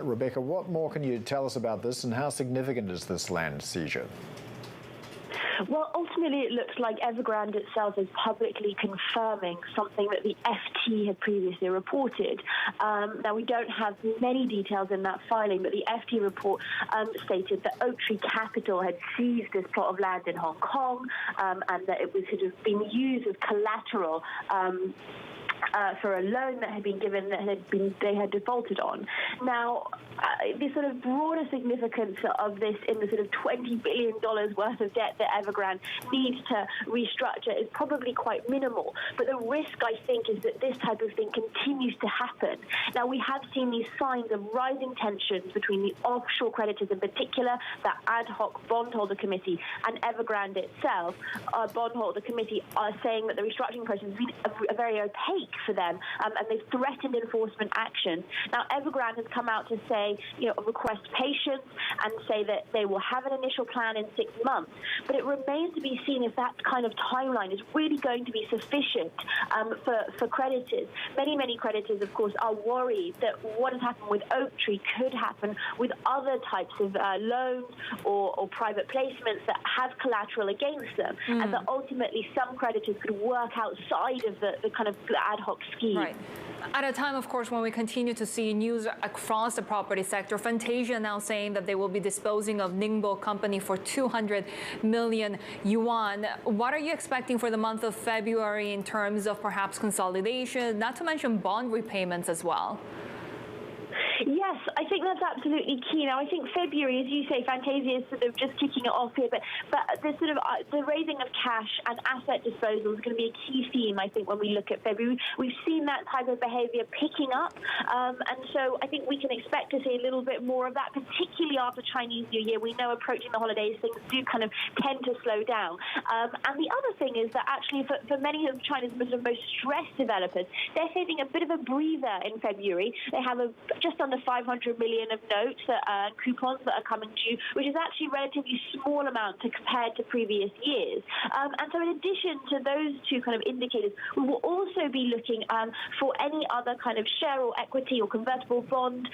Rebecca, what more can you tell us about this, and how significant is this land seizure? Well, ultimately, it looks like Evergrande itself is publicly confirming something that the FT had previously reported. Now, we don't have many details in that filing, but the FT report stated that Oaktree Capital had seized this plot of land in Hong Kong and that it was sort of being used as collateral for a loan that had been given they had defaulted on. Now, the sort of broader significance of this in the sort of $20 billion worth of debt that Evergrande needs to restructure is probably quite minimal. But the risk, I think, is that this type of thing continues to happen. Now, we have seen these signs of rising tensions between the offshore creditors, in particular, the ad hoc bondholder committee, and Evergrande itself. Our bondholder committee are saying that the restructuring process has been very opaque for them, and they've threatened enforcement action. Now, Evergrande has come out to say, request patience and say that they will have an initial plan in 6 months. But it remains to be seen if that kind of timeline is really going to be sufficient for creditors. Many creditors, of course, are worried that what has happened with Oaktree could happen with other types of loans or private placements that have collateral against them, and that ultimately some creditors could work outside of the kind of ad hoc scheme. Right. At a time, of course, when we continue to see news across the property sector, Fantasia now saying that they will be disposing of Ningbo company for 200 million yuan. What are you expecting for the month of February in terms of perhaps consolidation, not to mention bond repayments as well? Yes, I think that's absolutely key. Now, I think February, as you say, Fantasia is sort of just kicking it off here, but the sort of the raising of cash and asset disposal is going to be a key theme, I think, when we look at February. We've seen that type of behavior picking up, and so I think we can expect to see a little bit more of that, particularly after Chinese New Year. We know approaching the holidays, things do kind of tend to slow down. And the other thing is that actually for many of China's most stressed developers, they're facing a bit of a breather in February. They have just under 500 million of notes and coupons that are coming due, which is actually a relatively small amount compared to previous years. And so in addition to those two kind of indicators, we will also be looking for any other kind of share or equity or convertible bond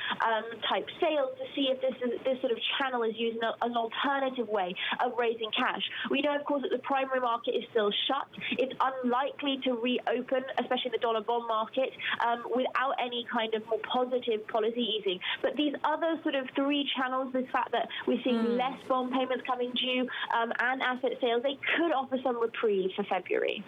type sales to see if this sort of channel is used an alternative way of raising cash. We know, of course, that the primary market is still shut. It's unlikely to reopen, especially the dollar bond market, without any kind of more positive policy easing. But these other sort of three channels, the fact that we're seeing less bond payments coming due and asset sales, they could offer some reprieve for February.